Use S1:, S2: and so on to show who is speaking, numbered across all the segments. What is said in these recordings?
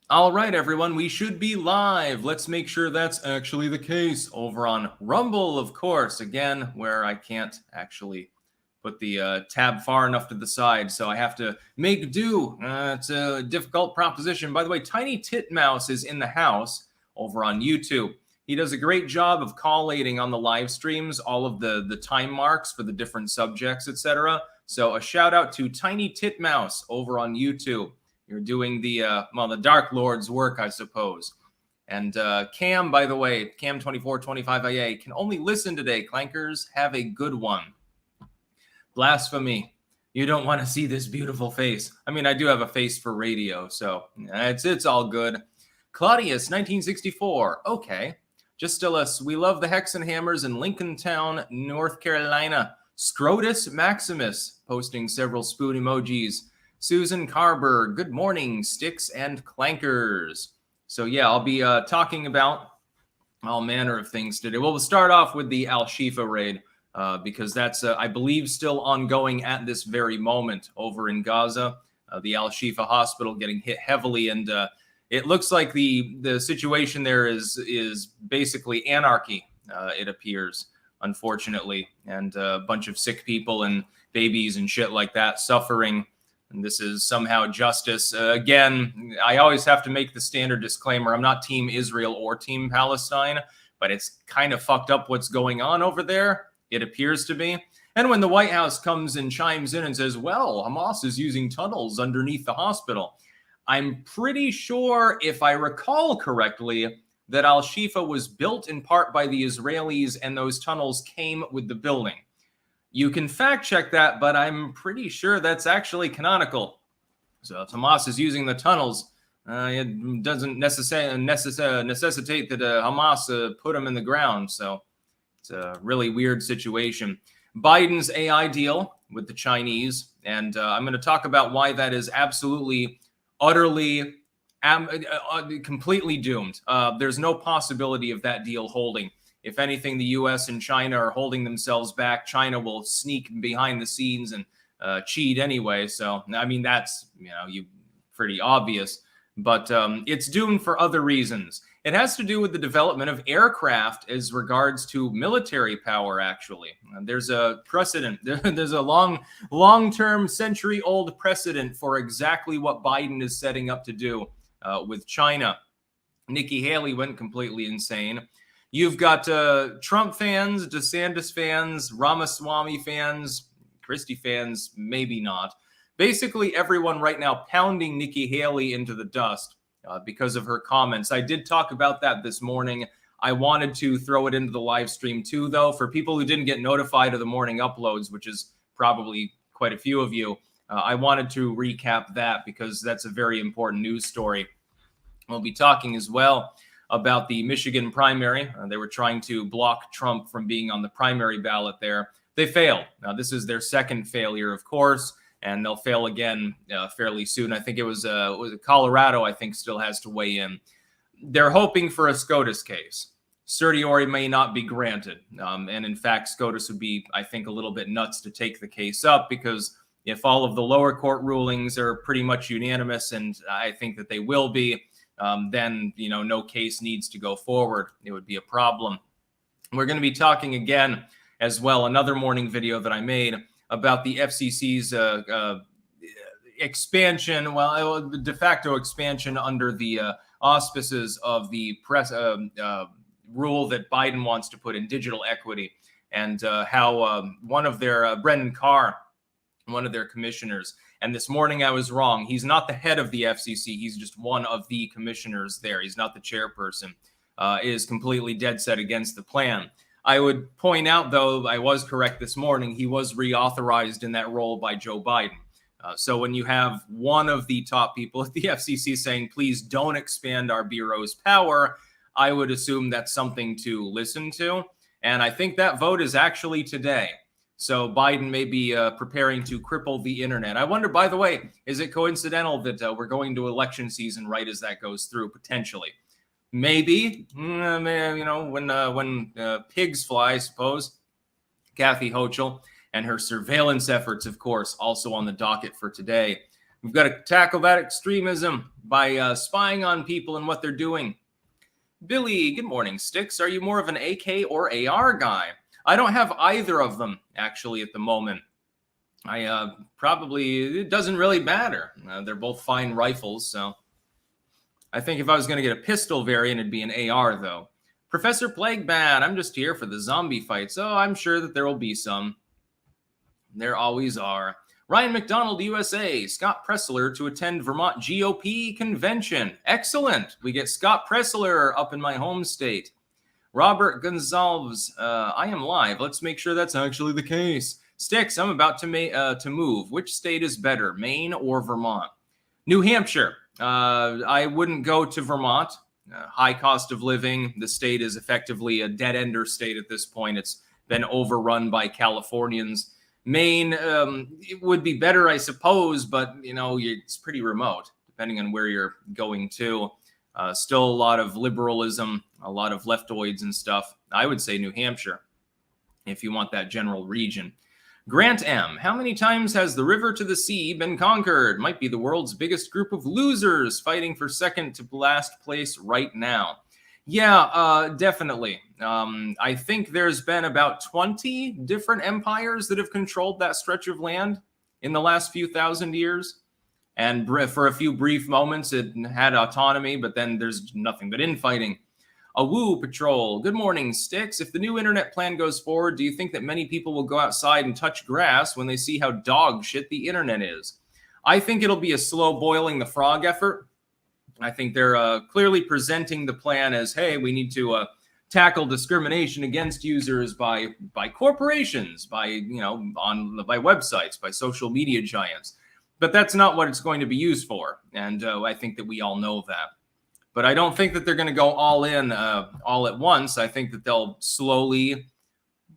S1: All right, everyone, we should be live. Let's make sure that's actually the case over on Rumble, of course, again, where I can't actually put the tab far enough to the side, so I have to make do. It's a difficult proposition. By the way, Tiny Titmouse is in the house over on YouTube. He does a great job of collating on the live streams all of the time marks for the different subjects, etc. So a shout out to Tiny Titmouse over on YouTube. You're doing the Dark Lord's work, I suppose. And Cam, by the way, Cam2425IA, can only listen today. Clankers, have a good one. Blasphemy. You don't want to see this beautiful face. I mean, I do have a face for radio, so it's all good. Claudius, 1964. Okay. Just still us. We love the Hexenhammers in Lincoln Town, North Carolina. Scrotus Maximus, posting several spoon emojis. Susan Carber, good morning, sticks and clankers. So yeah, I'll be talking about all manner of things today. Well, we'll start off with the Al-Shifa raid because that's, I believe, still ongoing at this very moment over in Gaza. The Al-Shifa hospital getting hit heavily, and it looks like the situation there is basically anarchy. It appears, unfortunately, and a bunch of sick people and babies and shit like that suffering. And this is somehow justice. Again, I always have to make the standard disclaimer. I'm not Team Israel or Team Palestine, but it's kind of fucked up what's going on over there. It appears to be. And when the White House comes and chimes in and says, well, Hamas is using tunnels underneath the hospital, I'm pretty sure, if I recall correctly, that Al-Shifa was built in part by the Israelis and those tunnels came with the building. You can fact check that, but I'm pretty sure that's actually canonical. So if Hamas is using the tunnels, it doesn't necessitate that Hamas put them in the ground. So it's a really weird situation. Biden's AI deal with the Chinese, and I'm going to talk about why that is absolutely, utterly, completely doomed. There's no possibility of that deal holding. If anything, the U.S. and China are holding themselves back. China will sneak behind the scenes and cheat anyway. So, I mean, that's, pretty obvious. But it's doomed for other reasons. It has to do with the development of aircraft as regards to military power, actually. There's a precedent. There's a long-term, century-old precedent for exactly what Biden is setting up to do with China. Nikki Haley went completely insane. You've got Trump fans, DeSantis fans, Ramaswamy fans, Christie fans, maybe not. Basically, everyone right now pounding Nikki Haley into the dust because of her comments. I did talk about that this morning. I wanted to throw it into the live stream too, though. For people who didn't get notified of the morning uploads, which is probably quite a few of you, I wanted to recap that because that's a very important news story. We'll be talking as well about the Michigan primary. They were trying to block Trump from being on the primary ballot there. They failed. Now, this is their second failure, of course, and they'll fail again fairly soon. I think it was Colorado, I think, still has to weigh in. They're hoping for a SCOTUS case. Certiorari may not be granted. And in fact, SCOTUS would be, I think, a little bit nuts to take the case up because if all of the lower court rulings are pretty much unanimous, and I think that they will be, then, no case needs to go forward. It would be a problem. We're going to be talking again as well, another morning video that I made about the FCC's expansion, de facto expansion under the auspices of the press rule that Biden wants to put in digital equity, and how one of their, Brendan Carr, one of their commissioners, and this morning I was wrong. He's not the head of the FCC. He's just one of the commissioners there. He's not the chairperson. Is completely dead set against the plan. I would point out, though, I was correct this morning. He was reauthorized in that role by Joe Biden. So when you have one of the top people at the FCC saying, please don't expand our bureau's power, I would assume that's something to listen to. And I think that vote is actually today. So Biden may be preparing to cripple the internet. I wonder, by the way, is it coincidental that we're going to election season right as that goes through, potentially? Maybe, when pigs fly, I suppose. Kathy Hochul and her surveillance efforts, of course, also on the docket for today. We've got to tackle that extremism by spying on people and what they're doing. Billy, good morning, Sticks. Are you more of an AK or AR guy? I don't have either of them, actually, at the moment. It doesn't really matter. They're both fine rifles, so I think if I was going to get a pistol variant, it'd be an AR, though. Professor Plaguebat, I'm just here for the zombie fights. Oh, I'm sure that there will be some. There always are. Ryan McDonald, USA. Scott Presler to attend Vermont GOP convention. Excellent. We get Scott Presler up in my home state. Robert Gonzalez, I am live. Let's make sure that's actually the case. Sticks, I'm about to move. Which state is better, Maine or Vermont? New Hampshire. I wouldn't go to Vermont. High cost of living. The state is effectively a dead-ender state at this point. It's been overrun by Californians. Maine, it would be better, I suppose, but, it's pretty remote, depending on where you're going to. Still a lot of liberalism, a lot of leftoids and stuff. I would say New Hampshire, if you want that general region. Grant M., how many times has the river to the sea been conquered? Might be the world's biggest group of losers fighting for second to last place right now. Yeah, definitely. I think there's been about 20 different empires that have controlled that stretch of land in the last few thousand years. And for a few brief moments, it had autonomy, but then there's nothing but infighting. A Woo Patrol. Good morning, Sticks. If the new internet plan goes forward, do you think that many people will go outside and touch grass when they see how dog shit the internet is? I think it'll be a slow boiling the frog effort. I think they're clearly presenting the plan as, hey, we need to tackle discrimination against users by corporations, by websites, by social media giants. But that's not what it's going to be used for. And I think that we all know that. But I don't think that they're going to go all in all at once. I think that they'll slowly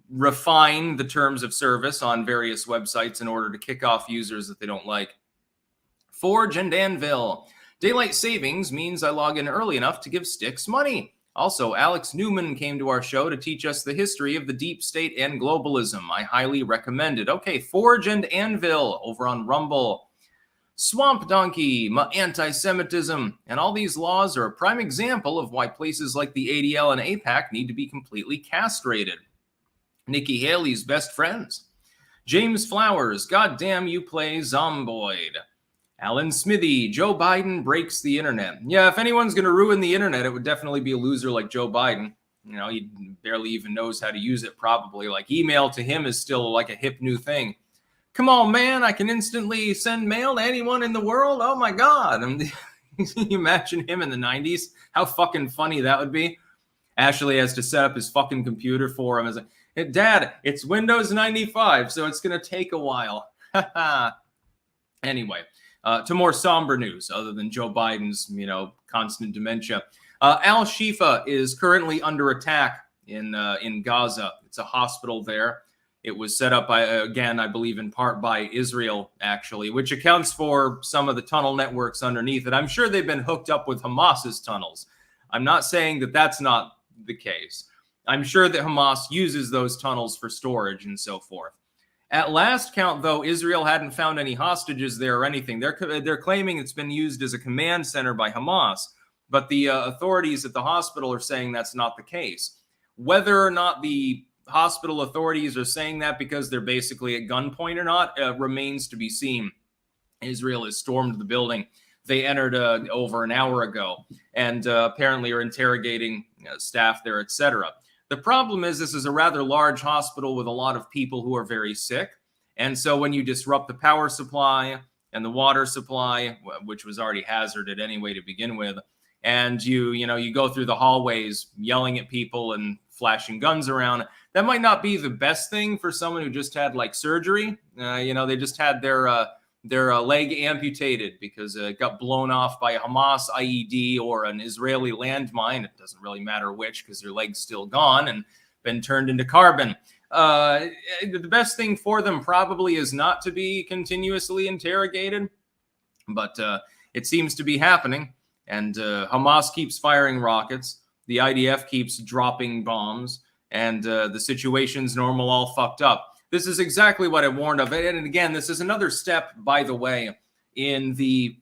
S1: refine the terms of service on various websites in order to kick off users that they don't like. Forge and Danville. Daylight savings means I log in early enough to give Sticks money. Also, Alex Newman came to our show to teach us the history of the deep state and globalism. I highly recommend it. Okay, Forge and Anvil over on Rumble. Swamp Donkey, anti-Semitism, and all these laws are a prime example of why places like the ADL and APAC need to be completely castrated. Nikki Haley's best friends. James Flowers, goddamn you play Zomboid. Alan Smithy, Joe Biden breaks the internet. Yeah, if anyone's going to ruin the internet, it would definitely be a loser like Joe Biden. He barely even knows how to use it probably. Like email to him is still like a hip new thing. Come on, man, I can instantly send mail to anyone in the world. Oh, my God. Can you imagine him in the 90s? How fucking funny that would be. Ashley has to set up his fucking computer for him. As Dad, it's Windows 95, so it's going to take a while. Anyway, to more somber news, other than Joe Biden's, constant dementia. Al-Shifa is currently under attack in Gaza. It's a hospital there. It was set up by, again, I believe in part by Israel, actually, which accounts for some of the tunnel networks underneath it. I'm sure they've been hooked up with Hamas's tunnels. I'm not saying that that's not the case. I'm sure that Hamas uses those tunnels for storage and so forth. At last count, though, Israel hadn't found any hostages there or anything. They're claiming it's been used as a command center by Hamas, but the authorities at the hospital are saying that's not the case. Whether or not the hospital authorities are saying that because they're basically at gunpoint or not remains to be seen. Israel has stormed the building. They entered over an hour ago and apparently are interrogating staff there, etc. The problem is this is a rather large hospital with a lot of people who are very sick. And so when you disrupt the power supply and the water supply, which was already hazarded anyway to begin with, and you go through the hallways yelling at people and flashing guns around, that might not be the best thing for someone who just had like surgery. They just had their leg amputated because it got blown off by a Hamas IED or an Israeli landmine. It doesn't really matter which because their leg's still gone and been turned into carbon. The best thing for them probably is not to be continuously interrogated, but it seems to be happening. And Hamas keeps firing rockets. The IDF keeps dropping bombs. And the situation's normal, all fucked up. This is exactly what I warned of. And again, this is another step, by the way, in the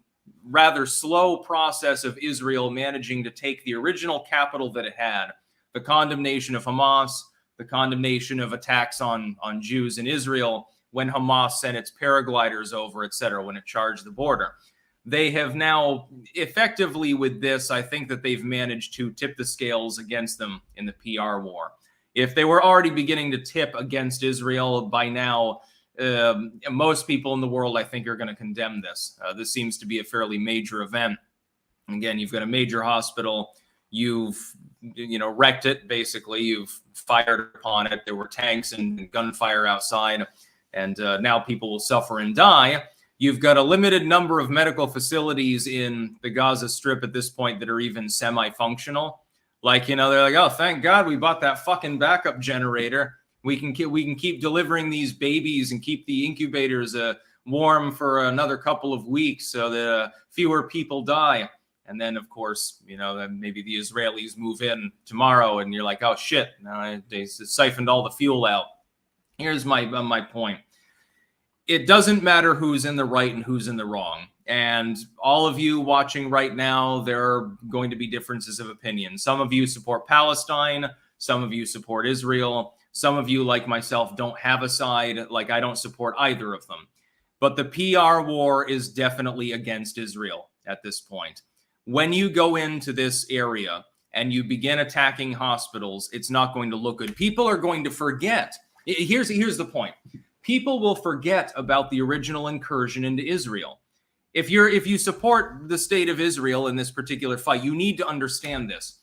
S1: rather slow process of Israel managing to take the original capital that it had, the condemnation of Hamas, the condemnation of attacks on Jews in Israel when Hamas sent its paragliders over, etc., when it charged the border. They have now effectively with this, I think that they've managed to tip the scales against them in the PR war. If they were already beginning to tip against Israel by now, most people in the world, I think, are going to condemn this. This seems to be a fairly major event. Again, you've got a major hospital. You've, wrecked it, basically. You've fired upon it. There were tanks and gunfire outside, and now people will suffer and die. You've got a limited number of medical facilities in the Gaza Strip at this point that are even semi-functional. Like, they're like, oh, thank God we bought that fucking backup generator. We can keep delivering these babies and keep the incubators warm for another couple of weeks so that fewer people die. And then, of course, maybe the Israelis move in tomorrow and you're like, oh, shit, they siphoned all the fuel out. Here's my point. It doesn't matter who's in the right and who's in the wrong. And all of you watching right now, there are going to be differences of opinion. Some of you support Palestine. Some of you support Israel. Some of you, like myself, don't have a side. Like, I don't support either of them. But the PR war is definitely against Israel at this point. When you go into this area and you begin attacking hospitals, it's not going to look good. People are going to forget. Here's the point. People will forget about the original incursion into Israel. If you support the state of Israel in this particular fight, you need to understand this.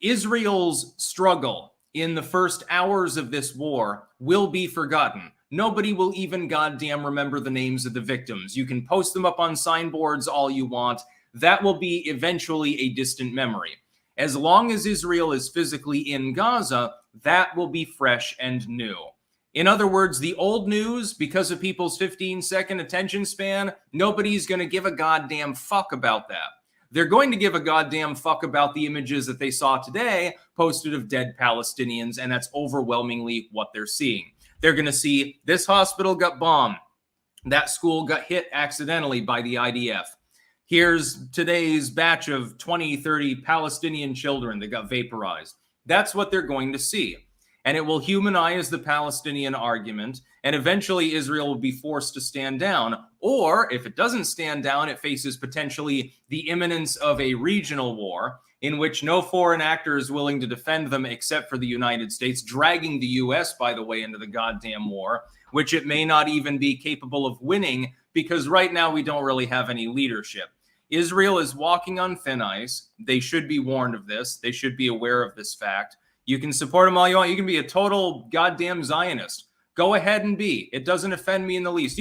S1: Israel's struggle in the first hours of this war will be forgotten. Nobody will even goddamn remember the names of the victims. You can post them up on signboards all you want. That will be eventually a distant memory. As long as Israel is physically in Gaza, that will be fresh and new. In other words, the old news, because of people's 15-second attention span, nobody's going to give a goddamn fuck about that. They're going to give a goddamn fuck about the images that they saw today posted of dead Palestinians, and that's overwhelmingly what they're seeing. They're going to see this hospital got bombed. That school got hit accidentally by the IDF. Here's today's batch of 20, 30 Palestinian children that got vaporized. That's what they're going to see. And it will humanize the Palestinian argument, and eventually Israel will be forced to stand down. Or if it doesn't stand down, it faces potentially the imminence of a regional war in which no foreign actor is willing to defend them except for the United States, dragging the U.S., by the way, into the goddamn war, which it may not even be capable of winning because right now we don't really have any leadership. Israel is walking on thin ice. They should be warned of this. They should be aware of this fact. You can support them all you want. You can be a total goddamn Zionist. Go ahead and be. It doesn't offend me in the least.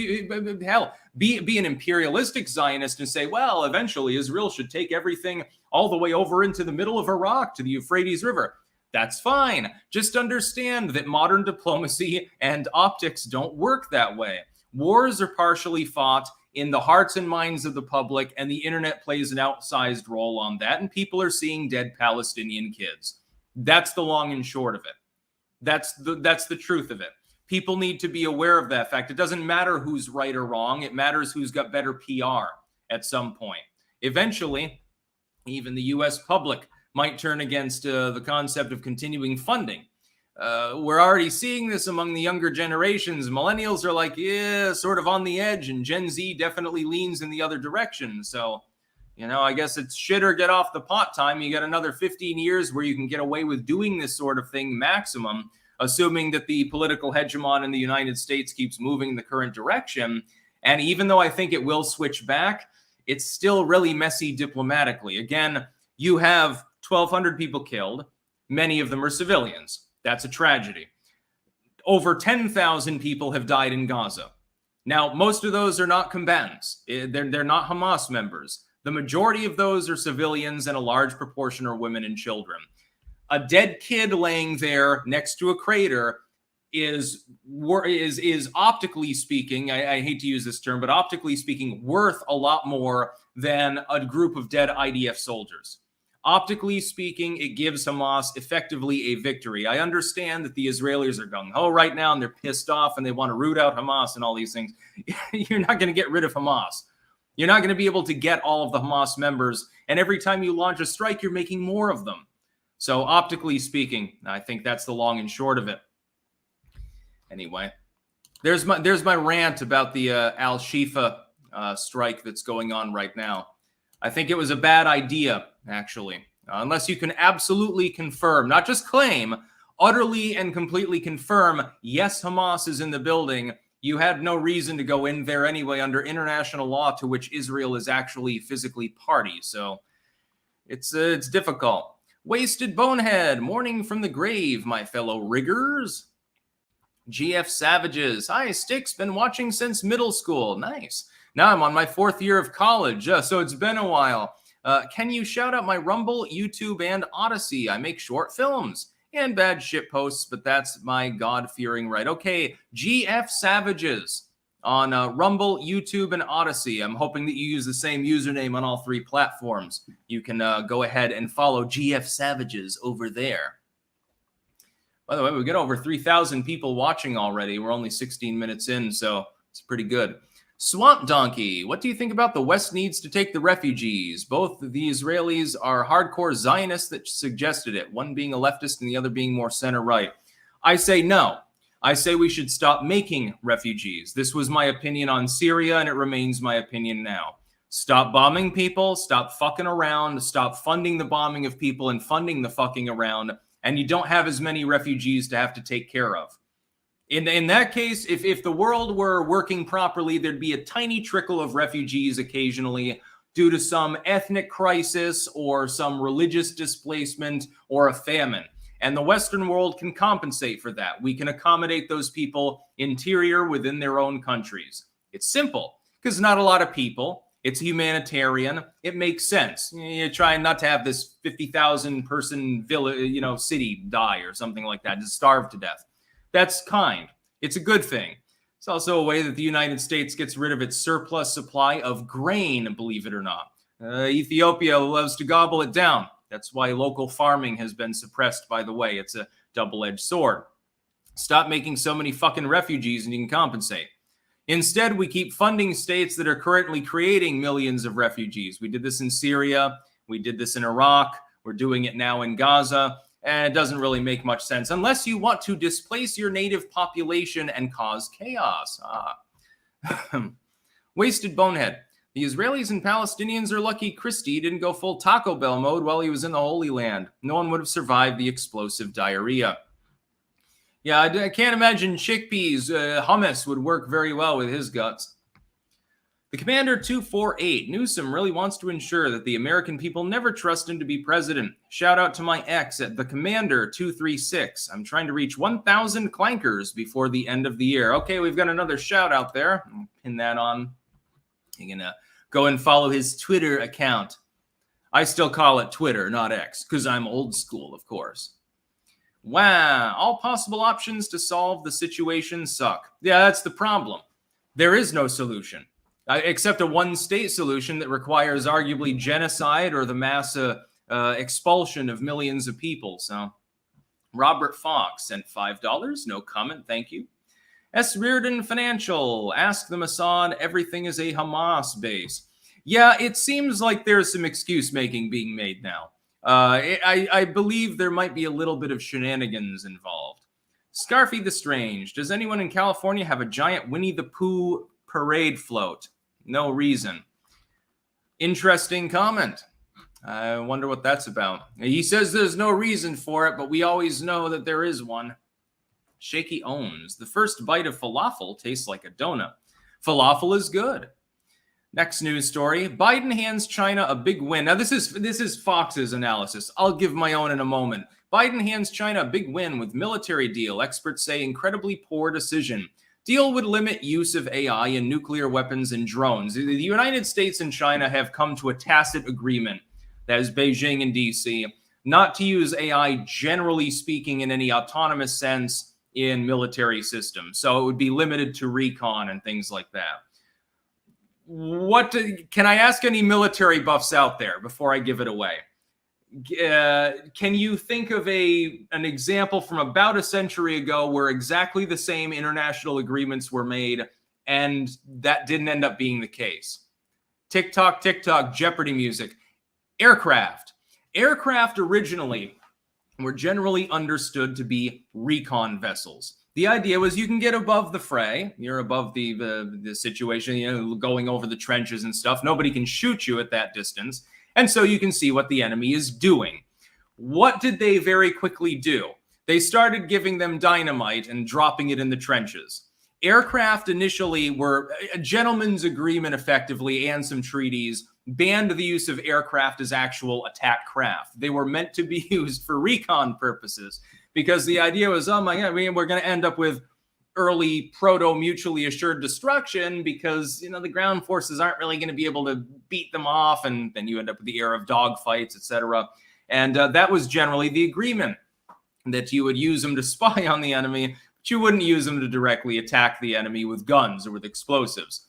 S1: Hell, be an imperialistic Zionist and say, well, eventually Israel should take everything all the way over into the middle of Iraq to the Euphrates River. That's fine. Just understand that modern diplomacy and optics don't work that way. Wars are partially fought in the hearts and minds of the public, and the internet plays an outsized role on that, and people are seeing dead Palestinian kids. That's the long and short of it. That's the truth of it. People need to be aware of that fact. It doesn't matter who's right or wrong. It matters who's got better PR at some point. Eventually, even the U.S. public might turn against the concept of continuing funding. We're already seeing this among the younger generations. Millennials are like, yeah, sort of on the edge, and Gen Z definitely leans in the other direction. So, I guess it's shit or get off the pot time. You got another 15 years where you can get away with doing this sort of thing maximum, assuming that the political hegemon in the United States keeps moving in the current direction. And even though I think it will switch back, it's still really messy diplomatically. Again, you have 1,200 people killed. Many of them are civilians. That's a tragedy. Over 10,000 people have died in Gaza. Now, most of those are not combatants. They're not Hamas members. The majority of those are civilians, and a large proportion are women and children. A dead kid laying there next to a crater is optically speaking, I hate to use this term, but optically speaking, worth a lot more than a group of dead IDF soldiers. Optically speaking, it gives Hamas effectively a victory. I understand that the Israelis are gung-ho right now, and they're pissed off, and they want to root out Hamas and all these things. You're not going to get rid of Hamas. You're not going to be able to get all of the Hamas members, and every time you launch a strike, you're making more of them. So optically speaking, I think that's the long and short of it. Anyway, there's my rant about the Al-Shifa strike that's going on right now. I think it was a bad idea, actually, unless you can absolutely confirm, not just claim, utterly and completely confirm, yes, Hamas is in the building. You had no reason to go in there anyway under international law to which Israel is actually physically party. So it's difficult. Wasted Bonehead, morning from the grave, my fellow riggers. GF Savages, hi, Sticks, been watching since middle school. Nice. Now I'm on my 4th year of college, so it's been a while. Can you shout out my Rumble, YouTube, and Odyssey? I make short films and bad shit posts, but that's my God-fearing right. Okay, GF Savages on Rumble, YouTube, and Odyssey. I'm hoping that you use the same username on all 3 platforms. You can go ahead and follow GF Savages over there. By the way, we've got over 3,000 people watching already. We're only 16 minutes in, so it's pretty good. Swamp Donkey, what do you think about the West needs to take the refugees? Both the Israelis are hardcore Zionists that suggested it, one being a leftist and the other being more center-right. I say no. I say we should stop making refugees. This was my opinion on Syria, and it remains my opinion now. Stop bombing people, stop fucking around, stop funding the bombing of people and funding the fucking around, and you don't have as many refugees to have to take care of. In that case, if the world were working properly, there'd be a tiny trickle of refugees occasionally due to some ethnic crisis or some religious displacement or a famine. And the Western world can compensate for that. We can accommodate those people interior within their own countries. It's simple because not a lot of people. It's humanitarian. It makes sense. You're trying not to have this 50,000 person village, city die or something like that, just starve to death. That's kind. It's a good thing. It's also a way that the United States gets rid of its surplus supply of grain, believe it or not. Ethiopia loves to gobble it down. That's why local farming has been suppressed, by the way. It's a double-edged sword. Stop making so many fucking refugees and you can compensate. Instead, we keep funding states that are currently creating millions of refugees. We did this in Syria. We did this in Iraq. We're doing it now in Gaza. And it doesn't really make much sense unless you want to displace your native population and cause chaos. Wasted Bonehead. The Israelis and Palestinians are lucky Christie didn't go full Taco Bell mode while he was in the Holy Land. No one would have survived the explosive diarrhea. Yeah, I can't imagine chickpeas, hummus would work very well with his guts. The Commander 248, Newsom really wants to ensure that the American people never trust him to be president. Shout out to my ex at the Commander 236. I'm trying to reach 1,000 clankers before the end of the year. Okay, we've got another shout out there. I'll pin that on. You're going to go and follow his Twitter account. I still call it Twitter, not X, because I'm old school, of course. Wow, all possible options to solve the situation suck. Yeah, that's the problem. There is no solution. Except a one-state solution that requires arguably genocide or the mass expulsion of millions of people. So, Robert Fox sent $5. No comment, thank you. S. Reardon Financial, ask the Mossad, everything is a Hamas base. Yeah, it seems like there's some excuse-making being made now. I believe there might be a little bit of shenanigans involved. Scarfy the Strange, does anyone in California have a giant Winnie the Pooh parade float? No reason. Interesting comment. I wonder what that's about. He says there's no reason for it, but we always know that there is one. Shaky owns. The first bite of falafel tastes like a donut. Falafel is good. Next news story. Biden hands China a big win. Now, this is Fox's analysis. I'll give my own in a moment. Biden hands China a big win with military deal. Experts say incredibly poor decision. Deal would limit use of AI in nuclear weapons and drones. The United States and China have come to a tacit agreement, that is Beijing and DC, not to use AI, generally speaking, in any autonomous sense in military systems. So it would be limited to recon and things like that. Can I ask any military buffs out there before I give it away? Can you think of an example from about a century ago where exactly the same international agreements were made and that didn't end up being the case? TikTok, Jeopardy music. Aircraft. Aircraft originally were generally understood to be recon vessels. The idea was you can get above the fray. You're above the situation, you know, going over the trenches and stuff. Nobody can shoot you at that distance. And so you can see what the enemy is doing. What did they very quickly do? They started giving them dynamite and dropping it in the trenches. Aircraft initially were a gentleman's agreement, effectively, and some treaties banned the use of aircraft as actual attack craft. They were meant to be used for recon purposes because the idea was, oh my God, we're going to end up with early proto-mutually assured destruction because, you know, the ground forces aren't really going to be able to beat them off, and then you end up with the era of dogfights, etc. And that was generally the agreement, that you would use them to spy on the enemy, but you wouldn't use them to directly attack the enemy with guns or with explosives.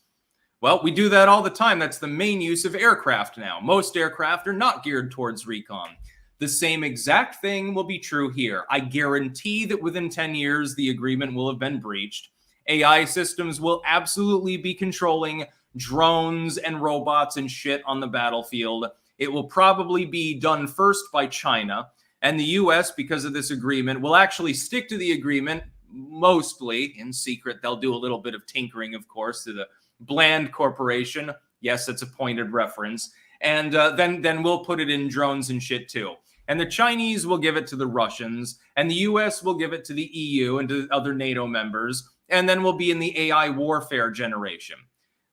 S1: Well, we do that all the time. That's the main use of aircraft now. Most aircraft are not geared towards recon. The same exact thing will be true here. I guarantee that within 10 years, the agreement will have been breached. AI systems will absolutely be controlling drones and robots and shit on the battlefield. It will probably be done first by China. And the US, because of this agreement, will actually stick to the agreement, mostly in secret. They'll do a little bit of tinkering, of course, to the Bland Corporation. Yes, it's a pointed reference. And then we'll put it in drones and shit too. And the Chinese will give it to the Russians. And the US will give it to the EU and to other NATO members. And then we'll be in the AI warfare generation,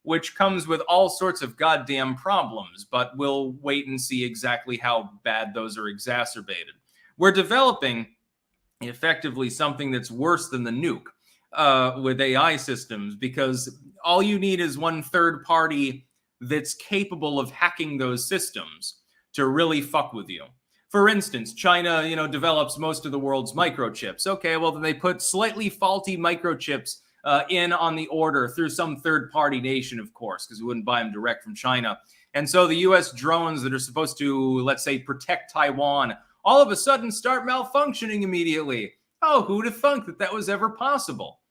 S1: which comes with all sorts of goddamn problems. But we'll wait and see exactly how bad those are exacerbated. We're developing effectively something that's worse than the nuke with AI systems, because all you need is one third party that's capable of hacking those systems to really fuck with you. For instance, China, you know, develops most of the world's microchips. Okay, well, then they put slightly faulty microchips in on the order through some third party nation, of course, because we wouldn't buy them direct from China. And so the US drones that are supposed to, let's say, protect Taiwan, all of a sudden start malfunctioning immediately. Oh, who'd have thunk that that was ever possible?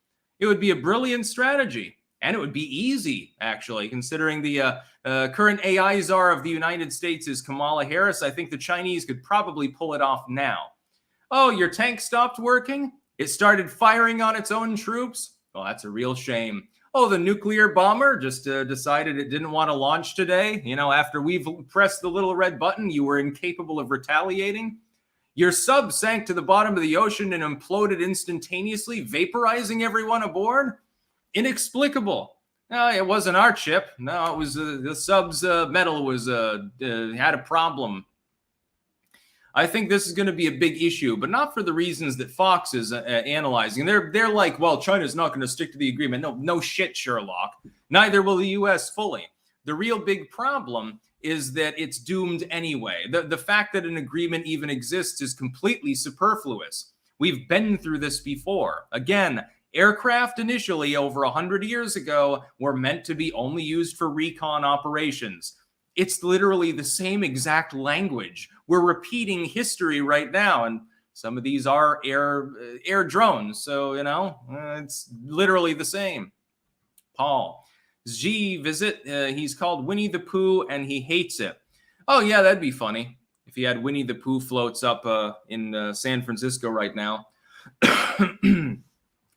S1: It would be a brilliant strategy. And it would be easy, actually, considering the current AI czar of the United States is Kamala Harris. I think the Chinese could probably pull it off now. Oh, your tank stopped working? It started firing on its own troops? Well, that's a real shame. Oh, the nuclear bomber just decided it didn't want to launch today. You know, after we've pressed the little red button, you were incapable of retaliating. Your sub sank to the bottom of the ocean and imploded instantaneously, vaporizing everyone aboard? Inexplicable. No, it wasn't our chip. No, it was the sub's metal was had a problem. I think this is going to be a big issue, but not for the reasons that Fox is analyzing. They're like, well, China's not going to stick to the agreement. No shit, Sherlock. Neither will the U.S. fully. The real big problem is that it's doomed anyway. The fact that an agreement even exists is completely superfluous. We've been through this before. Again, aircraft initially over 100 years ago were meant to be only used for recon operations. It's literally the same exact language. We're repeating history right now, and some of these are air drones, so, you know, it's literally the same. Paul. G visit. He's called Winnie the Pooh, and he hates it. Oh, yeah, that'd be funny if he had Winnie the Pooh floats up in San Francisco right now.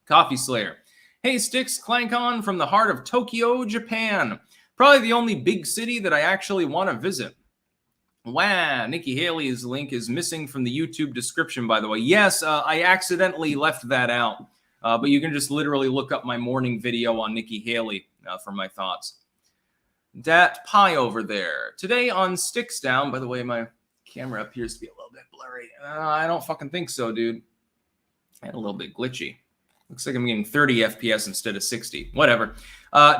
S1: Coffee Slayer. Hey, Sticks, clank on from the heart of Tokyo, Japan. Probably the only big city that I actually want to visit. Wow, Nikki Haley's link is missing from the YouTube description, by the way. Yes, I accidentally left that out. But you can just literally look up my morning video on Nikki Haley for my thoughts. Dat Pie over there. Today on Sticks Down, by the way, my camera appears to be a little bit blurry. I don't fucking think so, dude. And a little bit glitchy. Looks like I'm getting 30 FPS instead of 60. Whatever.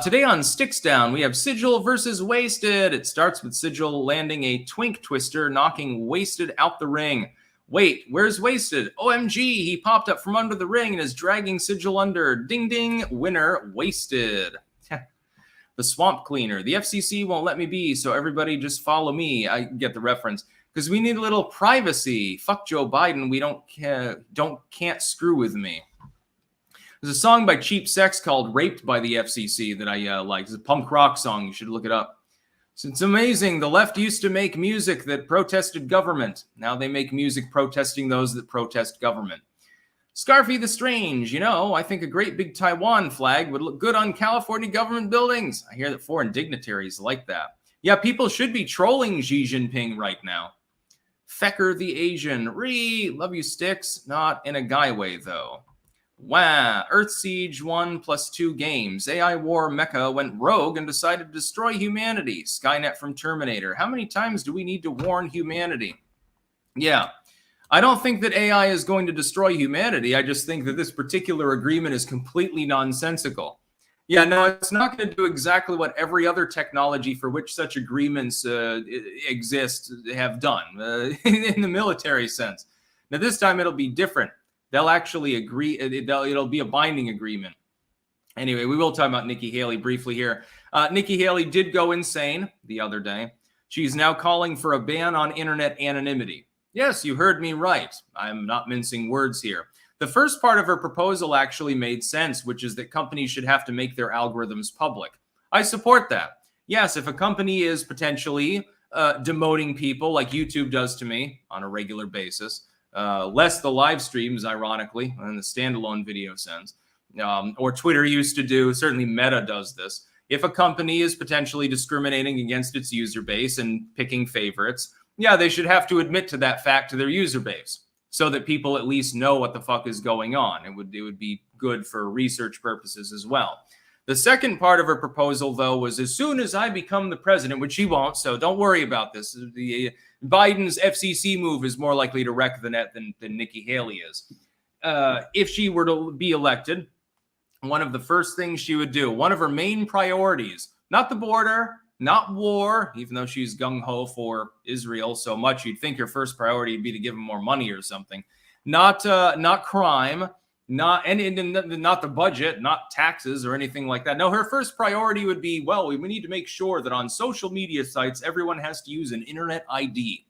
S1: Today on Sticks Down, we have Sigil versus Wasted. It starts with Sigil landing a Twink Twister, knocking Wasted out the ring. Wait, where's Wasted? OMG, he popped up from under the ring and is dragging Sigil under. Ding ding, winner, Wasted. The Swamp Cleaner. The FCC won't let me be, so everybody just follow me. I get the reference. Because we need a little privacy. Fuck Joe Biden. We can't screw with me. There's a song by Cheap Sex called Raped by the FCC that I like. It's a punk rock song. You should look it up. It's amazing. The left used to make music that protested government. Now they make music protesting those that protest government. Scarfy the Strange, I think a great big Taiwan flag would look good on California government buildings. I hear that foreign dignitaries like that. Yeah, people should be trolling Xi Jinping right now. Fecker the Asian. Love you, Sticks. Not in a guy way, though. Wow. Earth Siege 1+2 games. AI War Mecha went rogue and decided to destroy humanity. Skynet from Terminator. How many times do we need to warn humanity? Yeah. I don't think that AI is going to destroy humanity. I just think that this particular agreement is completely nonsensical. Yeah, no, it's not going to do exactly what every other technology for which such agreements exist have done in the military sense. Now, this time it'll be different. They'll actually agree. It'll be a binding agreement. Anyway, we will talk about Nikki Haley briefly here. Nikki Haley did go insane the other day. She's now calling for a ban on internet anonymity. Yes, you heard me right. I'm not mincing words here. The first part of her proposal actually made sense, which is that companies should have to make their algorithms public. I support that. Yes, if a company is potentially demoting people like YouTube does to me on a regular basis, less the live streams, ironically, in the standalone video sense, or Twitter used to do, certainly Meta does this. If a company is potentially discriminating against its user base and picking favorites, yeah, they should have to admit to that fact to their user base so that people at least know what the fuck is going on. It would be good for research purposes as well. The second part of her proposal, though, was as soon as I become the president, which she won't, so don't worry about this. Biden's FCC move is more likely to wreck the net than Nikki Haley is. If she were to be elected, one of the first things she would do, one of her main priorities, not the border, not war, even though she's gung-ho for Israel so much, you'd think her first priority would be to give them more money or something. Not crime, not the budget, not taxes or anything like that. No, her first priority would be, well, we need to make sure that on social media sites, everyone has to use an internet ID.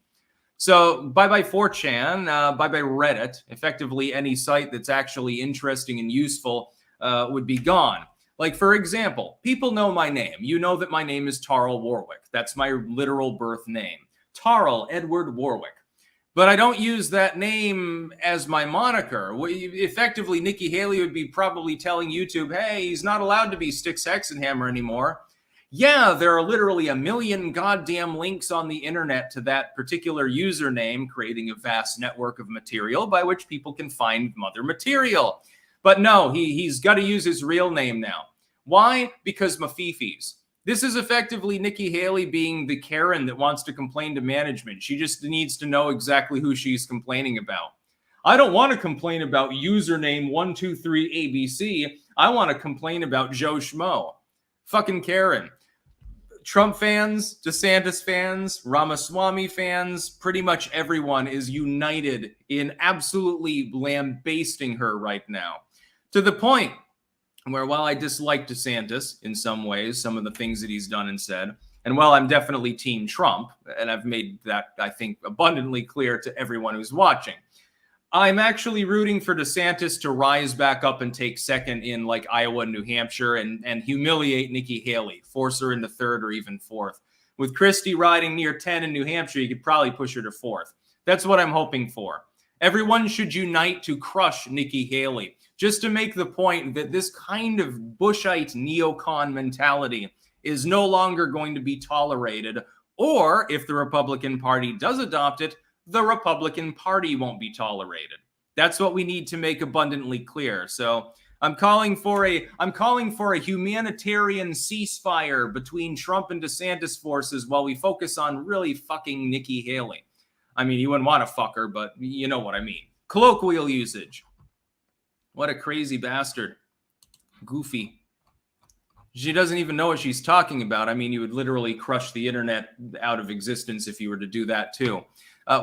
S1: So bye-bye 4chan, bye-bye Reddit. Effectively, any site that's actually interesting and useful would be gone. Like, for example, people know my name. You know that my name is Tarl Warwick. That's my literal birth name. Tarl Edward Warwick. But I don't use that name as my moniker. Effectively, Nikki Haley would be probably telling YouTube, hey, he's not allowed to be Sticks Hexenhammer anymore. Yeah, there are literally a million goddamn links on the internet to that particular username, creating a vast network of material by which people can find other material. But no, he's got to use his real name now. Why? Because mafifis. This is effectively Nikki Haley being the Karen that wants to complain to management. She just needs to know exactly who she's complaining about. I don't want to complain about username 123ABC. I want to complain about Joe Schmo. Fucking Karen. Trump fans, DeSantis fans, Ramaswamy fans, pretty much everyone is united in absolutely lambasting her right now. To the point where, while I dislike DeSantis in some ways, some of the things that he's done and said, and while I'm definitely Team Trump, and I've made that, I think, abundantly clear to everyone who's watching, I'm actually rooting for DeSantis to rise back up and take second in like Iowa and New Hampshire and humiliate Nikki Haley, force her into third or even fourth. With Christie riding near 10 in New Hampshire, you could probably push her to fourth. That's what I'm hoping for. Everyone should unite to crush Nikki Haley, just to make the point that this kind of Bushite neocon mentality is no longer going to be tolerated, or if the Republican Party does adopt it, the Republican Party won't be tolerated. That's what we need to make abundantly clear. So I'm calling for a humanitarian ceasefire between Trump and DeSantis forces while we focus on really fucking Nikki Haley. I mean, you wouldn't want to fuck her, but you know what I mean. Colloquial usage. What a crazy bastard. Goofy. She doesn't even know what she's talking about. I mean, you would literally crush the internet out of existence if you were to do that too.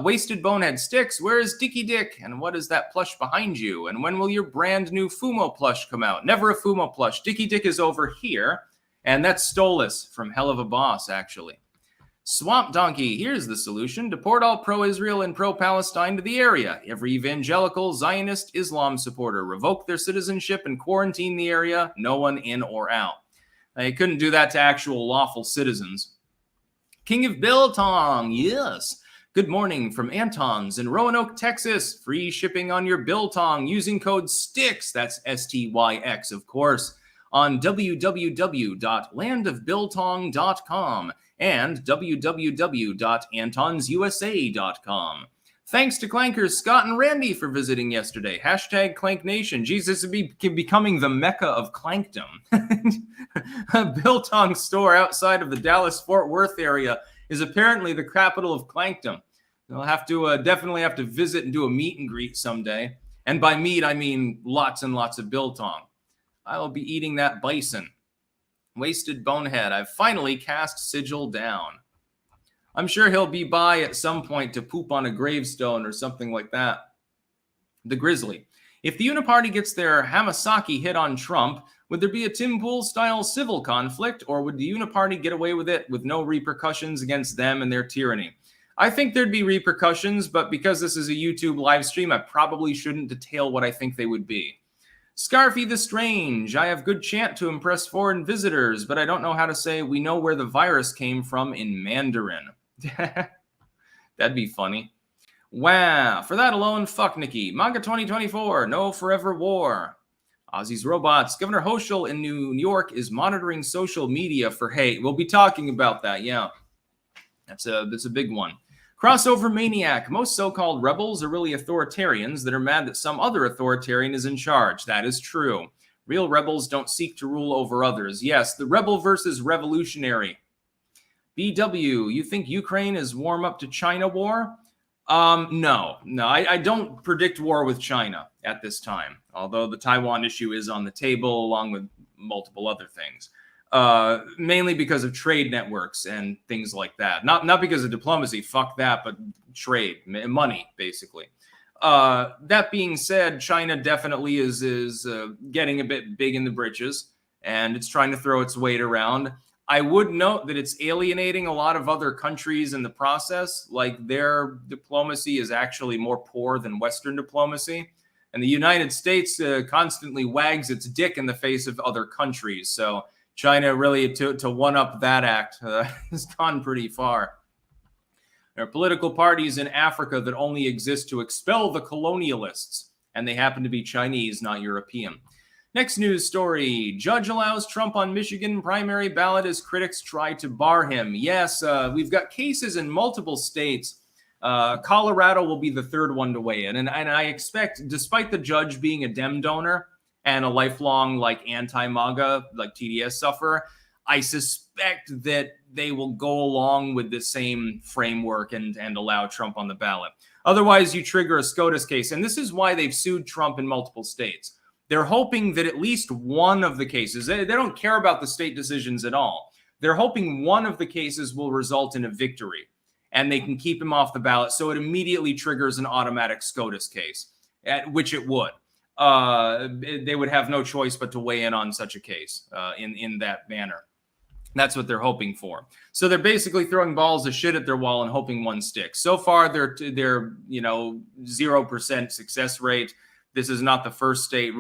S1: Wasted Bonehead Sticks, where is Dicky Dick? And what is that plush behind you? And when will your brand new Fumo plush come out? Never a Fumo plush. Dicky Dick is over here. And that's Stolas from Hell of a Boss, actually. Swamp Donkey, here's the solution. Deport all pro-Israel and pro-Palestine to the area. Every evangelical, Zionist, Islam supporter. Revoke their citizenship and quarantine the area. No one in or out. They couldn't do that to actual lawful citizens. King of Biltong, yes. Good morning from Anton's in Roanoke, Texas. Free shipping on your Biltong using code STYX, that's STYX, of course, on www.landofbiltong.com and www.antonsusa.com. Thanks to Clankers Scott and Randy for visiting yesterday. Hashtag Clank Nation. Jesus, is becoming the mecca of clankdom. A Biltong store outside of the Dallas-Fort Worth area is apparently the capital of clankdom. I'll have to definitely have to visit and do a meet and greet someday. And by meat, I mean lots and lots of Biltong. I will be eating that bison. Wasted bonehead. I've finally cast Sigil down. I'm sure he'll be by at some point to poop on a gravestone or something like that. The Grizzly. If the Uniparty gets their Hamasaki hit on Trump, would there be a Tim Pool-style civil conflict, or would the Uniparty get away with it with no repercussions against them and their tyranny? I think there'd be repercussions, but because this is a YouTube live stream, I probably shouldn't detail what I think they would be. Scarfy the Strange. I have good chant to impress foreign visitors, but I don't know how to say we know where the virus came from in Mandarin. That'd be funny. Wow. For that alone, fuck Nikki. Manga 2024. No forever war. Ozzy's Robots. Governor Hochul in New York is monitoring social media for hate. We'll be talking about that. Yeah. That's a big one. Crossover Maniac. Most so-called rebels are really authoritarians that are mad that some other authoritarian is in charge. That is true. Real rebels don't seek to rule over others. Yes, the rebel versus revolutionary. BW, you think Ukraine is warm up to China war? No, I don't predict war with China at this time, although the Taiwan issue is on the table along with multiple other things, mainly because of trade networks and things like that. Not because of diplomacy, fuck that, but trade, money, basically. That being said, China definitely is getting a bit big in the britches, and it's trying to throw its weight around. I would note that it's alienating a lot of other countries in the process. Like, their diplomacy is actually more poor than Western diplomacy. And the United States constantly wags its dick in the face of other countries. So China really, to one-up that act, has gone pretty far. There are political parties in Africa that only exist to expel the colonialists. And they happen to be Chinese, not European. Next news story. Judge allows Trump on Michigan primary ballot as critics try to bar him. Yes, we've got cases in multiple states. Colorado will be the third one to weigh in. And I expect, despite the judge being a Dem donor and a lifelong anti-MAGA, TDS sufferer, I suspect that they will go along with the same framework and allow Trump on the ballot. Otherwise, you trigger a SCOTUS case. And this is why they've sued Trump in multiple states. They're hoping that at least one of the cases, they don't care about the state decisions at all. They're hoping one of the cases will result in a victory and they can keep him off the ballot. So it immediately triggers an automatic SCOTUS case, which it would. They would have no choice but to weigh in on such a case in that manner. That's what they're hoping for. So they're basically throwing balls of shit at their wall and hoping one sticks. So far, they're 0% success rate. This is not the first state.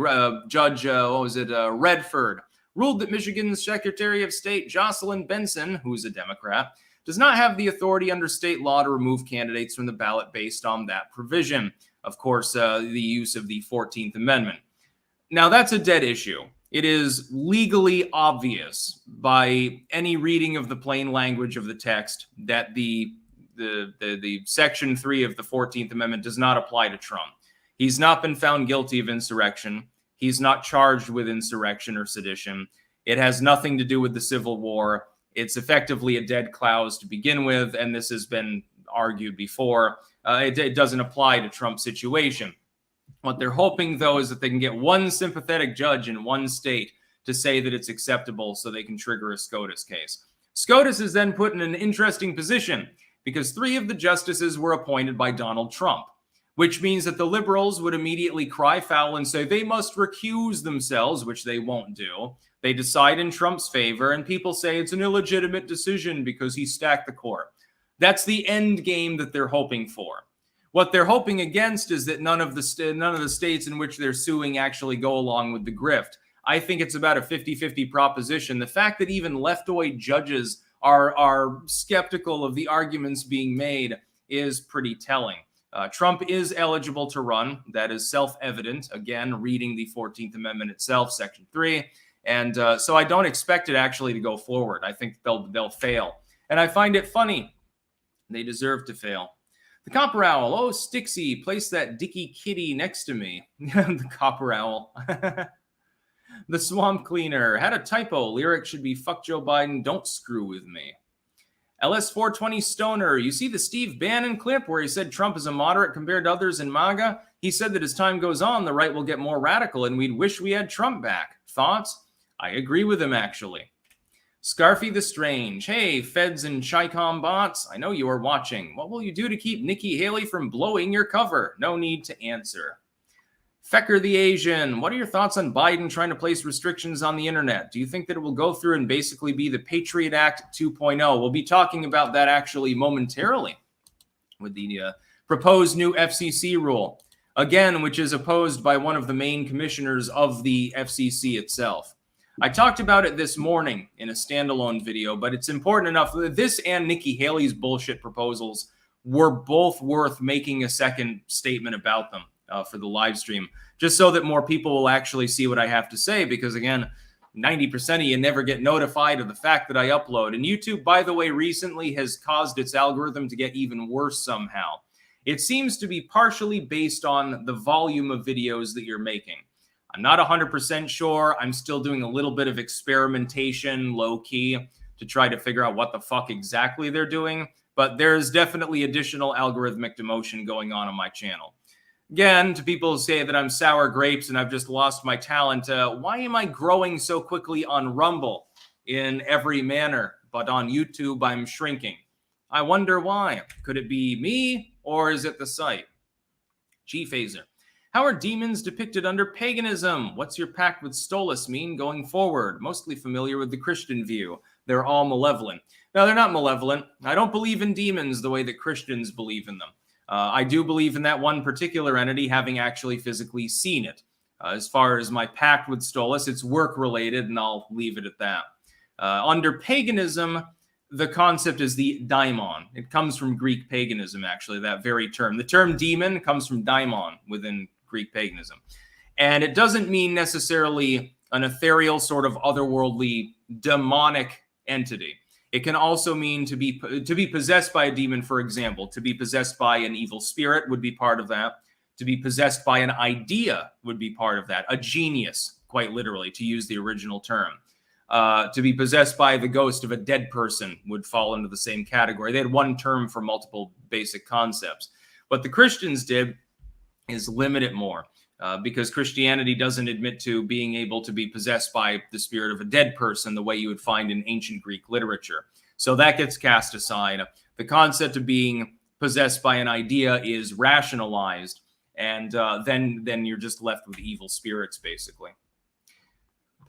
S1: Judge, Redford, ruled that Michigan's Secretary of State, Jocelyn Benson, who's a Democrat, does not have the authority under state law to remove candidates from the ballot based on that provision. Of course, the use of the 14th Amendment. Now, that's a dead issue. It is legally obvious by any reading of the plain language of the text that the Section 3 of the 14th Amendment does not apply to Trump. He's not been found guilty of insurrection. He's not charged with insurrection or sedition. It has nothing to do with the Civil War. It's effectively a dead clause to begin with, and this has been argued before. It doesn't apply to Trump's situation. What they're hoping, though, is that they can get one sympathetic judge in one state to say that it's acceptable so they can trigger a SCOTUS case. SCOTUS is then put in an interesting position because 3 of the justices were appointed by Donald Trump, which means that the liberals would immediately cry foul and say they must recuse themselves, which they won't do. They decide in Trump's favor, and people say it's an illegitimate decision because he stacked the court. That's the end game that they're hoping for. What they're hoping against is that none of the states in which they're suing actually go along with the grift. I think it's about a 50-50 proposition. The fact that even leftoid judges are skeptical of the arguments being made is pretty telling. Trump is eligible to run. That is self-evident. Again, reading the 14th Amendment itself, Section 3. And so I don't expect it actually to go forward. I think they'll fail. And I find it funny. They deserve to fail. The Copper Owl. Oh, Stixie, place that dicky kitty next to me. The Copper Owl. The Swamp Cleaner. Had a typo. Lyric should be fuck Joe Biden, don't screw with me. LS420 Stoner. You see the Steve Bannon clip where he said Trump is a moderate compared to others in MAGA? He said that as time goes on, the right will get more radical and we'd wish we had Trump back. Thoughts? I agree with him, actually. Scarfy the Strange. Hey, feds and Chi-Com bots. I know you are watching. What will you do to keep Nikki Haley from blowing your cover? No need to answer. Fecker the Asian. What are your thoughts on Biden trying to place restrictions on the internet? Do you think that it will go through and basically be the Patriot Act 2.0? We'll be talking about that actually momentarily with the proposed new FCC rule. Again, which is opposed by one of the main commissioners of the FCC itself. I talked about it this morning in a standalone video, but it's important enough that this and Nikki Haley's bullshit proposals were both worth making a second statement about them for the live stream, just so that more people will actually see what I have to say, because again, 90% of you never get notified of the fact that I upload. And YouTube, by the way, recently has caused its algorithm to get even worse somehow. It seems to be partially based on the volume of videos that you're making. I'm not 100% sure. I'm still doing a little bit of experimentation, low-key, to try to figure out what the fuck exactly they're doing. But there's definitely additional algorithmic demotion going on my channel. Again, to people who say that I'm sour grapes and I've just lost my talent, why am I growing so quickly on Rumble in every manner, but on YouTube I'm shrinking? I wonder why. Could it be me, or is it the site? G-Phaser. How are demons depicted under paganism? What's your pact with Stolas mean going forward? Mostly familiar with the Christian view. They're all malevolent. No, they're not malevolent. I don't believe in demons the way that Christians believe in them. I do believe in that one particular entity, having actually physically seen it. As far as my pact with Stolas, it's work-related, and I'll leave it at that. Under paganism, the concept is the daimon. It comes from Greek paganism, actually, that very term. The term demon comes from daimon within Greek paganism. And it doesn't mean necessarily an ethereal sort of otherworldly demonic entity. It can also mean to be possessed by a demon, for example. To be possessed by an evil spirit would be part of that. To be possessed by an idea would be part of that. A genius, quite literally, to use the original term. To be possessed by the ghost of a dead person would fall into the same category. They had one term for multiple basic concepts. What the Christians did is limit it more, because Christianity doesn't admit to being able to be possessed by the spirit of a dead person the way you would find in ancient Greek literature. So that gets cast aside. The concept of being possessed by an idea is rationalized, and then you're just left with evil spirits, basically.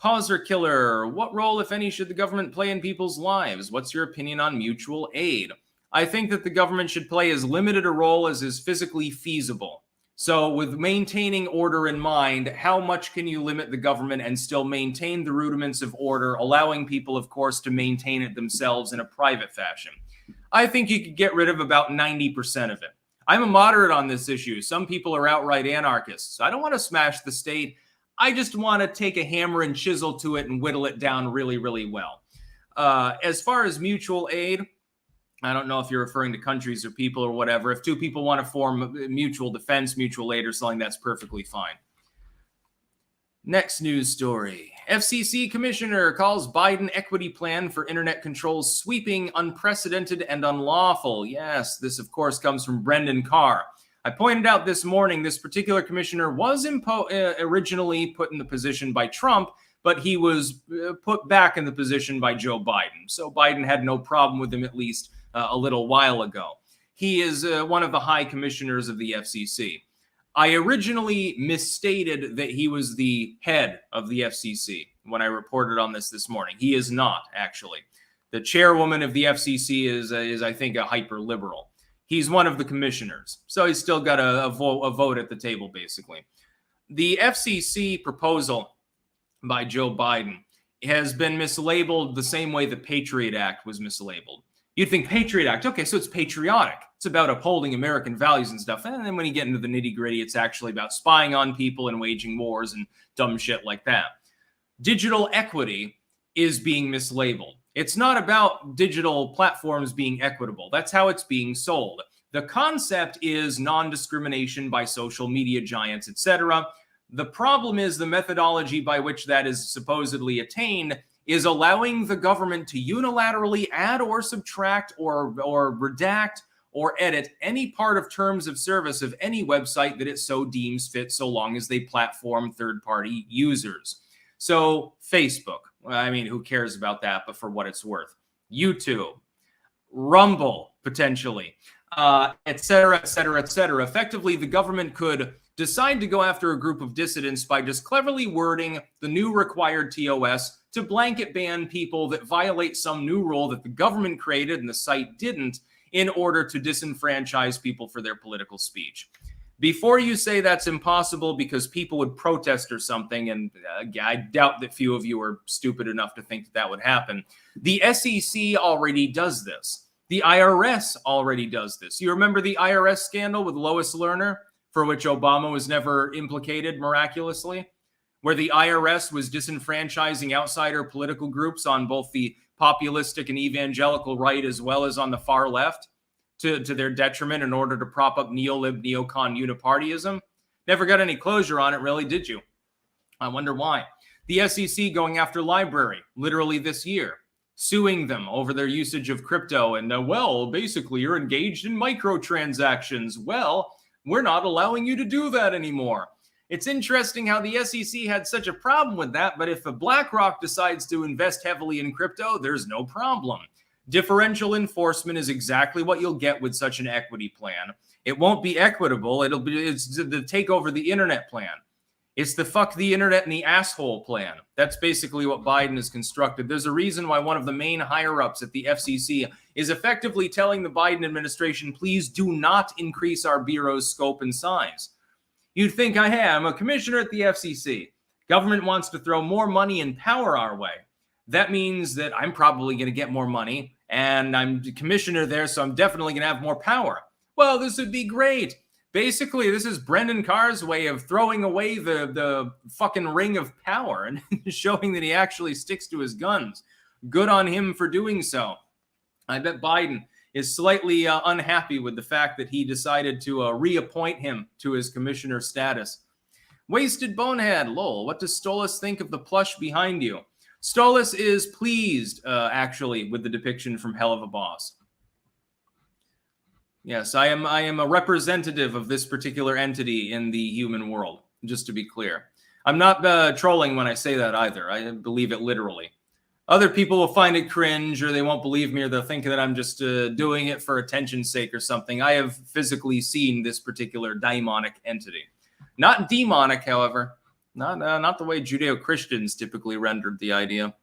S1: Pauser Killer. What role, if any, should the government play in people's lives? What's your opinion on mutual aid? I think that the government should play as limited a role as is physically feasible. So with maintaining order in mind, how much can you limit the government and still maintain the rudiments of order, allowing people, of course, to maintain it themselves in a private fashion? I think you could get rid of about 90% of it. I'm a moderate on this issue. Some people are outright anarchists. I don't want to smash the state. I just want to take a hammer and chisel to it and whittle it down really, really well. As far as mutual aid, I don't know if you're referring to countries or people or whatever. If two people want to form mutual defense, mutual aid or something, that's perfectly fine. Next news story. FCC commissioner calls Biden equity plan for internet controls sweeping, unprecedented, and unlawful. Yes, this, of course, comes from Brendan Carr. I pointed out this morning this particular commissioner was originally put in the position by Trump, but he was put back in the position by Joe Biden. So Biden had no problem with him, at least a little while ago. He is one of the high commissioners of the FCC. I originally misstated that he was the head of the FCC when I reported on this morning. He is not, actually. The chairwoman of the FCC is I think, a hyper-liberal. He's one of the commissioners, so he's still got a vote at the table, basically. The FCC proposal by Joe Biden has been mislabeled the same way the Patriot Act was mislabeled. You'd think Patriot Act, okay, so it's patriotic. It's about upholding American values and stuff. And then when you get into the nitty gritty, it's actually about spying on people and waging wars and dumb shit like that. Digital equity is being mislabeled. It's not about digital platforms being equitable. That's how it's being sold. The concept is non-discrimination by social media giants, etc. The problem is the methodology by which that is supposedly attained is allowing the government to unilaterally add or subtract or redact or edit any part of terms of service of any website that it so deems fit, so long as they platform third-party users. So Facebook, I mean, who cares about that, but for what it's worth. YouTube, Rumble, potentially, et cetera, et cetera, et cetera. Effectively, the government could decide to go after a group of dissidents by just cleverly wording the new required TOS to blanket ban people that violate some new rule that the government created and the site didn't, in order to disenfranchise people for their political speech. Before you say that's impossible because people would protest or something, and I doubt that few of you are stupid enough to think that that would happen, the SEC already does this. The IRS already does this. You remember the IRS scandal with Lois Lerner, for which Obama was never implicated miraculously, where the IRS was disenfranchising outsider political groups on both the populistic and evangelical right as well as on the far left to their detriment in order to prop up neolib, neocon unipartyism? Never got any closure on it, really, did you? I wonder why. The SEC going after Library, literally this year, suing them over their usage of crypto. And, well, basically, you're engaged in microtransactions. Well, we're not allowing you to do that anymore. It's interesting how the SEC had such a problem with that, but if a BlackRock decides to invest heavily in crypto, there's no problem. Differential enforcement is exactly what you'll get with such an equity plan. It won't be equitable. It's the take over the internet plan. It's the fuck the internet and the asshole plan. That's basically what Biden has constructed. There's a reason why one of the main higher-ups at the FCC is effectively telling the Biden administration, please do not increase our bureau's scope and size. You'd think, I'm a commissioner at the FCC. Government wants to throw more money and power our way. That means that I'm probably going to get more money, and I'm the commissioner there, so I'm definitely going to have more power. Well, this would be great. Basically, this is Brendan Carr's way of throwing away the fucking ring of power and showing that he actually sticks to his guns. Good on him for doing so. I bet Biden is slightly unhappy with the fact that he decided to reappoint him to his commissioner status. Wasted bonehead, lol. What does Stolas think of the plush behind you? Stolas is pleased, actually, with the depiction from Hell of a Boss. Yes, I am a representative of this particular entity in the human world, just to be clear. I'm not trolling when I say that either. I believe it literally. Other people will find it cringe, or they won't believe me, or they'll think that I'm just doing it for attention's sake or something. I have physically seen this particular daimonic entity. Not demonic, however. Not the way Judeo-Christians typically rendered the idea.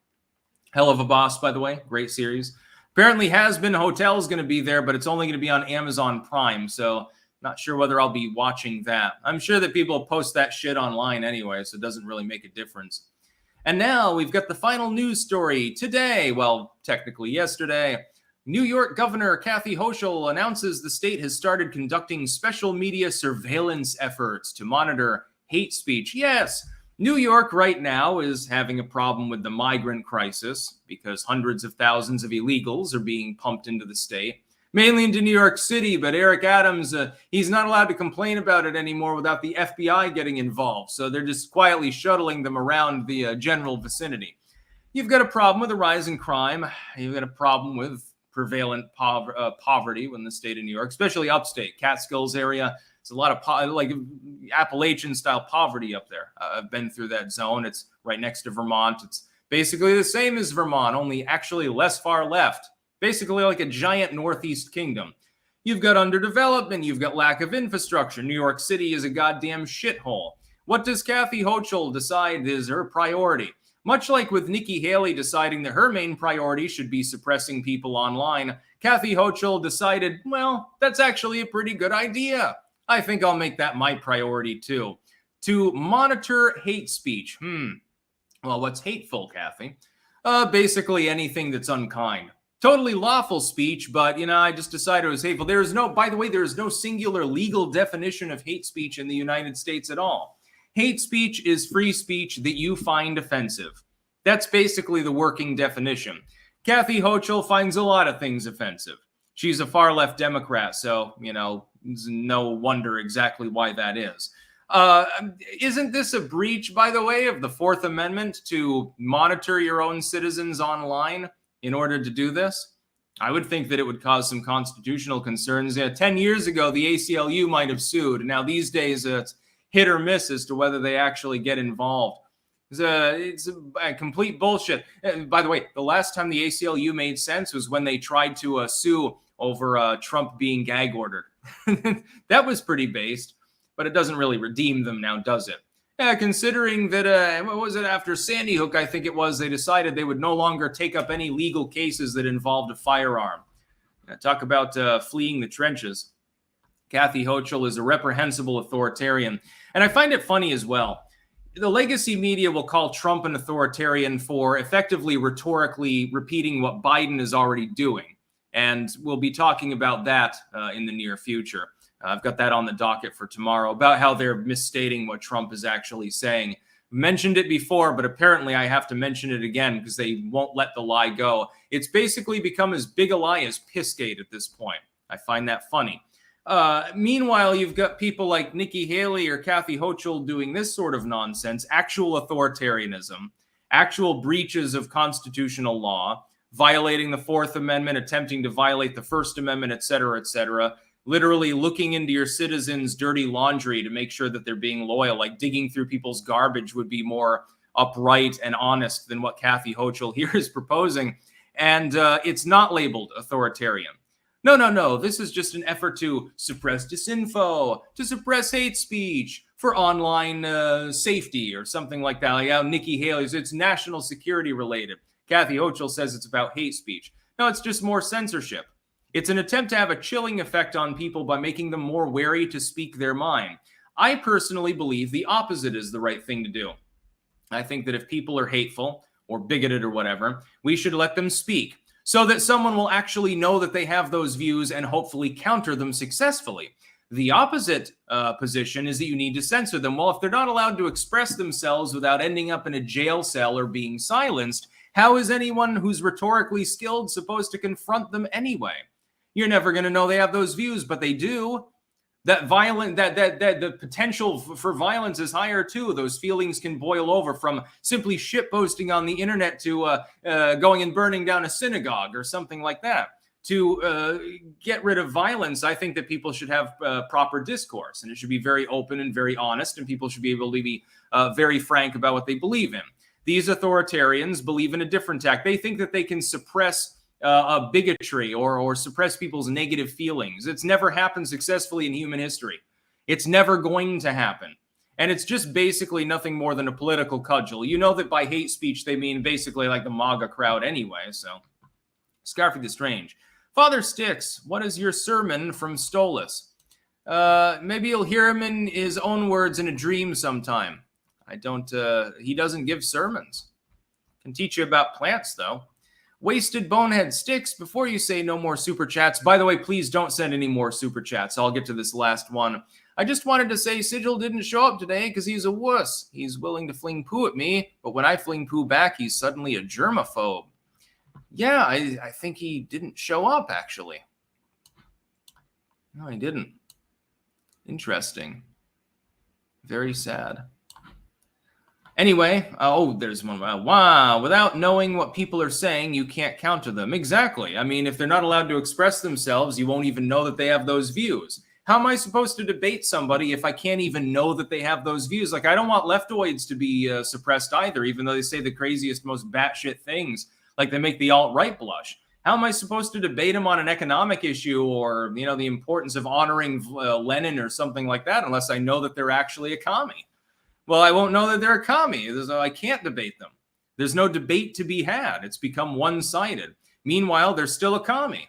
S1: Hell of a Boss, by the way. Great series. Apparently Has Been Hotel is going to be there, but it's only going to be on Amazon Prime, so not sure whether I'll be watching that. I'm sure that people post that shit online anyway, so it doesn't really make a difference. And now we've got the final news story today. Well, technically yesterday. New York Governor Kathy Hochul announces the state has started conducting special media surveillance efforts to monitor hate speech. Yes, New York right now is having a problem with the migrant crisis because hundreds of thousands of illegals are being pumped into the state, mainly into New York City. But Eric Adams, he's not allowed to complain about it anymore without the FBI getting involved. So they're just quietly shuttling them around the general vicinity. You've got a problem with the rise in crime. You've got a problem with prevalent poverty in the state of New York, especially upstate, Catskills area. It's a lot of like Appalachian-style poverty up there. I've been through that zone. It's right next to Vermont. It's basically the same as Vermont, only actually less far left. Basically like a giant northeast kingdom. You've got underdevelopment. You've got lack of infrastructure. New York City is a goddamn shithole. What does Kathy Hochul decide is her priority? Much like with Nikki Haley deciding that her main priority should be suppressing people online, Kathy Hochul decided, well, that's actually a pretty good idea. I think I'll make that my priority too. To monitor hate speech. Well, what's hateful, Kathy? Basically anything that's unkind. Totally lawful speech, but, I just decided it was hateful. There is no, by the way, there is no singular legal definition of hate speech in the United States at all. Hate speech is free speech that you find offensive. That's basically the working definition. Kathy Hochul finds a lot of things offensive. She's a far left Democrat, so, it's no wonder exactly why that is. Isn't this a breach, by the way, of the Fourth Amendment to monitor your own citizens online in order to do this? I would think that it would cause some constitutional concerns. 10 years ago, the ACLU might have sued. Now, these days, it's hit or miss as to whether they actually get involved. It's a complete bullshit. By the way, the last time the ACLU made sense was when they tried to sue over Trump being gag ordered. That was pretty based, but it doesn't really redeem them now, does it? Considering that, what was it, after Sandy Hook, I think it was, they decided they would no longer take up any legal cases that involved a firearm. Talk about fleeing the trenches. Kathy Hochul is a reprehensible authoritarian. And I find it funny as well. The legacy media will call Trump an authoritarian for effectively rhetorically repeating what Biden is already doing. And we'll be talking about that in the near future. I've got that on the docket for tomorrow about how they're misstating what Trump is actually saying. Mentioned it before, but apparently I have to mention it again because they won't let the lie go. It's basically become as big a lie as Pissgate at this point. I find that funny. Meanwhile, you've got people like Nikki Haley or Kathy Hochul doing this sort of nonsense, actual authoritarianism, actual breaches of constitutional law, violating the Fourth Amendment, attempting to violate the First Amendment, et cetera, literally looking into your citizens' dirty laundry to make sure that they're being loyal, like digging through people's garbage would be more upright and honest than what Kathy Hochul here is proposing. And it's not labeled authoritarian. No. This is just an effort to suppress disinfo, to suppress hate speech, for online safety or something like that. Like how Nikki Haley's, it's national security related. Kathy Hochul says it's about hate speech. No, it's just more censorship. It's an attempt to have a chilling effect on people by making them more wary to speak their mind. I personally believe the opposite is the right thing to do. I think that if people are hateful or bigoted or whatever, we should let them speak so that someone will actually know that they have those views and hopefully counter them successfully. The opposite position is that you need to censor them. Well, if they're not allowed to express themselves without ending up in a jail cell or being silenced, how is anyone who's rhetorically skilled supposed to confront them anyway? You're never going to know they have those views, but they do. That the potential for violence is higher too. Those feelings can boil over from simply shitposting on the internet to going and burning down a synagogue or something like that. To get rid of violence, I think that people should have proper discourse, and it should be very open and very honest, and people should be able to be very frank about what they believe in. These authoritarians believe in a different tack. They think that they can suppress a bigotry or suppress people's negative feelings. It's never happened successfully in human history. It's never going to happen. And it's just basically nothing more than a political cudgel. You know that by hate speech, they mean basically like the MAGA crowd anyway. So, Scarfy the Strange. Father Sticks, what is your sermon from Stolas? Maybe you'll hear him in his own words in a dream sometime. He doesn't give sermons. Can teach you about plants, though. Wasted Bonehead Sticks, before you say no more super chats, by the way, please don't send any more super chats. I'll get to this last one. I just wanted to say Sigil didn't show up today because he's a wuss. He's willing to fling poo at me, but when I fling poo back, he's suddenly a germaphobe. Yeah, I think he didn't show up, actually. No, he didn't. Interesting. Very sad. Anyway, there's one. Wow, without knowing what people are saying, you can't counter them. Exactly. I mean, if they're not allowed to express themselves, you won't even know that they have those views. How am I supposed to debate somebody if I can't even know that they have those views? Like, I don't want leftoids to be suppressed either, even though they say the craziest, most batshit things, like they make the alt-right blush. How am I supposed to debate them on an economic issue or, the importance of honoring Lenin or something like that unless I know that they're actually a commie? Well, I won't know that they're a commie. I can't debate them. There's no debate to be had. It's become one-sided. Meanwhile, they're still a commie.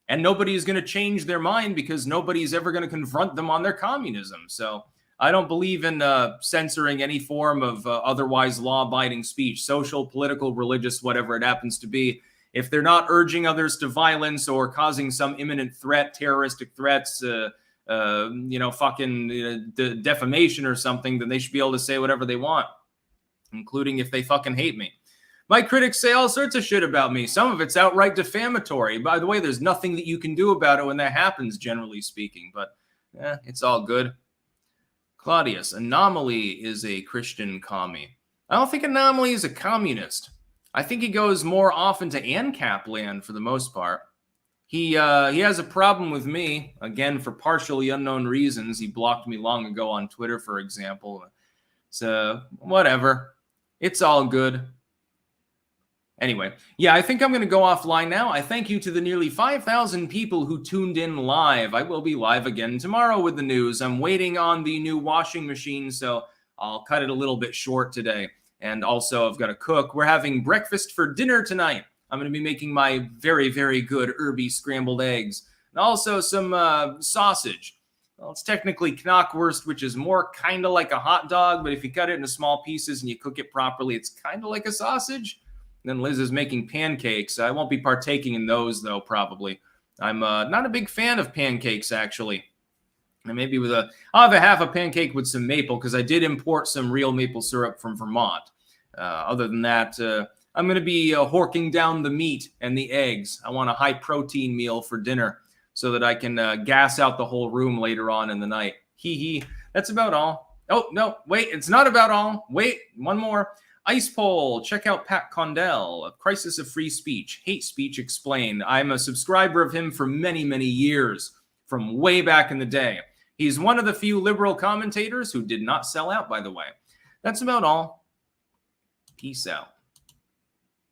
S1: And nobody is going to change their mind because nobody's ever going to confront them on their communism. So I don't believe in censoring any form of otherwise law-abiding speech, social, political, religious, whatever it happens to be. If they're not urging others to violence or causing some imminent threat, terroristic threats, defamation or something, then they should be able to say whatever they want, including if they fucking hate me. My critics say all sorts of shit about me. Some of it's outright defamatory. By the way, there's nothing that you can do about it when that happens, generally speaking, but it's all good. Claudius, Anomaly is a Christian commie. I don't think Anomaly is a communist. I think he goes more often to ANCAP land for the most part. He has a problem with me, again, for partially unknown reasons. He blocked me long ago on Twitter, for example. So, whatever. It's all good. Anyway, yeah, I think I'm going to go offline now. I thank you to the nearly 5,000 people who tuned in live. I will be live again tomorrow with the news. I'm waiting on the new washing machine, so I'll cut it a little bit short today. And also, I've got to cook. We're having breakfast for dinner tonight. I'm going to be making my very, very good herby scrambled eggs. And also some sausage. Well, it's technically knockwurst, which is more kind of like a hot dog, but if you cut it into small pieces and you cook it properly, it's kind of like a sausage. And then Liz is making pancakes. I won't be partaking in those, though, probably. I'm not a big fan of pancakes, actually. And maybe I'll have a half a pancake with some maple, because I did import some real maple syrup from Vermont. Other than that, I'm going to be horking down the meat and the eggs. I want a high-protein meal for dinner so that I can gas out the whole room later on in the night. Hee. That's about all. Oh, no, wait, it's not about all. Wait, one more. Ice Poll, check out Pat Condell, Crisis of Free Speech, Hate Speech Explained. I'm a subscriber of him for many, many years, from way back in the day. He's one of the few liberal commentators who did not sell out, by the way. That's about all. Peace out.